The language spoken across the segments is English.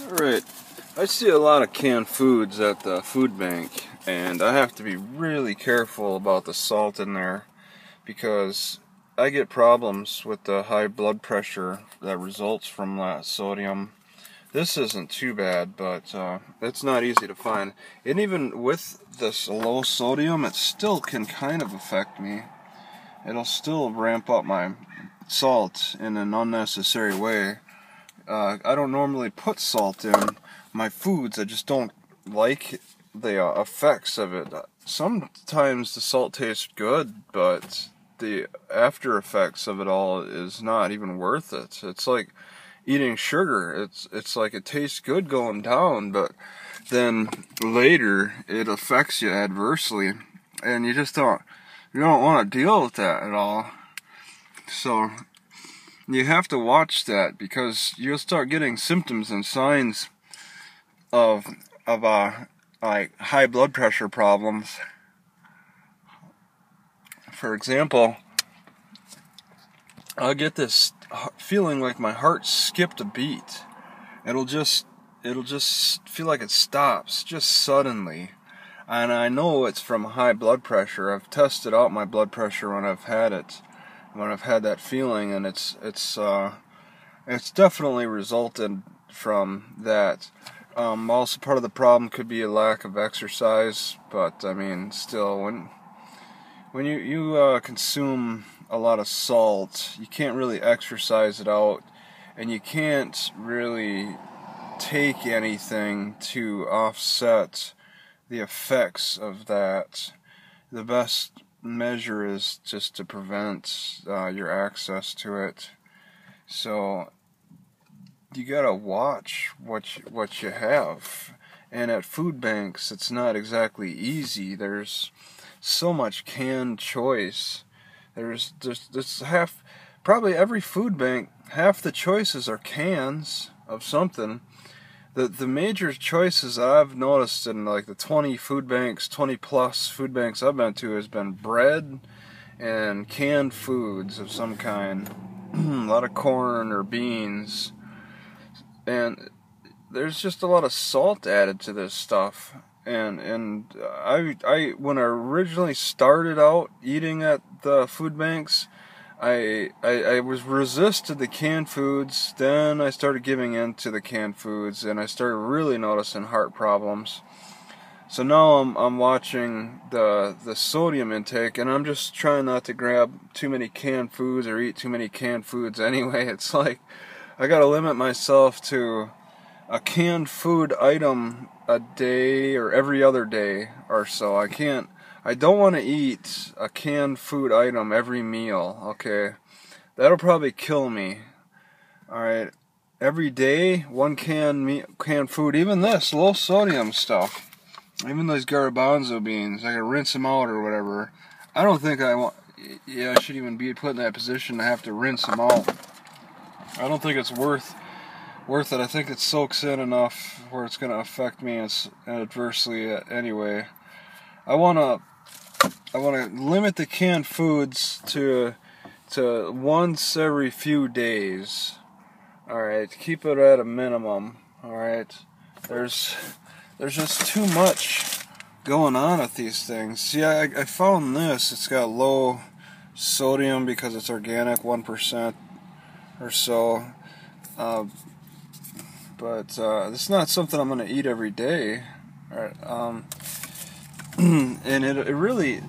Alright, I see a lot of canned foods at the food bank, and I have to be really careful about the salt in there because I get problems with the high blood pressure that results from that sodium. This isn't too bad, but it's not easy to find. And even with this low sodium, it still can kind of affect me. It'll still ramp up my salt in an unnecessary way. I don't normally put salt in my foods. I just don't like the effects of it. Sometimes the salt tastes good, but the after effects of it all is not even worth it. It's like eating sugar. It's like it tastes good going down, but then later it affects you adversely, and you don't want to deal with that at all. So you have to watch that because you'll start getting symptoms and signs of like high blood pressure problems. For example, I'll get this feeling like my heart skipped a beat. It'll just feel like it stops just suddenly. And I know it's from high blood pressure. I've tested out my blood pressure when I've had that feeling, and it's definitely resulted from that. Also, part of the problem could be a lack of exercise, but I mean, still, when you consume a lot of salt, you can't really exercise it out, and you can't really take anything to offset the effects of that. The best measure is just to prevent your access to it. So you gotta watch what you have. And at food banks, it's not exactly easy. There's so much canned choice. There's probably every food bank, half the choices are cans of something. The major choices I've noticed in like the 20 plus food banks I've been to has been bread and canned foods of some kind. A lot of corn or beans. And there's just a lot of salt added to this stuff. And I when I originally started out eating at the food banks, I was resisted the canned foods. Then I started giving in to the canned foods, and I started really noticing heart problems. So now I'm watching the sodium intake, and I'm just trying not to grab too many canned foods or eat too many canned foods anyway. It's like I gotta limit myself to a canned food item a day or every other day or so. I don't want to eat a canned food item every meal, okay? That'll probably kill me. Alright, every day, one canned food, even this, low sodium stuff. Even those garbanzo beans, I can rinse them out or whatever. I don't think I should even be put in that position to have to rinse them out. I don't think it's worth it. I think it soaks in enough where it's going to affect me adversely anyway. I want to limit the canned foods to once every few days. All right, keep it at a minimum. All right, there's just too much going on with these things. See, I found this. It's got low sodium because it's organic, 1% or so. But it's not something I'm going to eat every day. All right, and it really,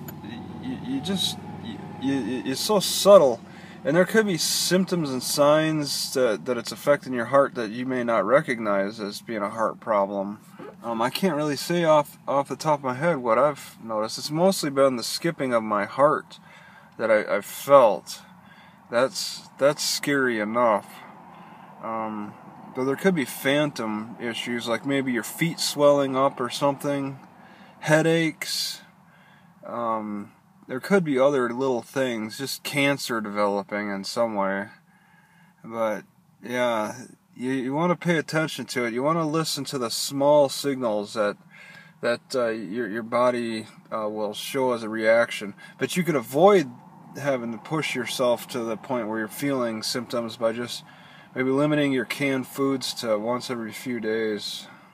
it's so subtle, and there could be symptoms and signs that it's affecting your heart that you may not recognize as being a heart problem. I can't really say off the top of my head what I've noticed. It's mostly been the skipping of my heart that I've felt. That's scary enough. Though there could be phantom issues, like maybe your feet swelling up or something, headaches. There could be other little things, just cancer developing in some way. But yeah, you want to pay attention to it. You want to listen to the small signals that your body will show as a reaction. But you can avoid having to push yourself to the point where you're feeling symptoms by just maybe limiting your canned foods to once every few days.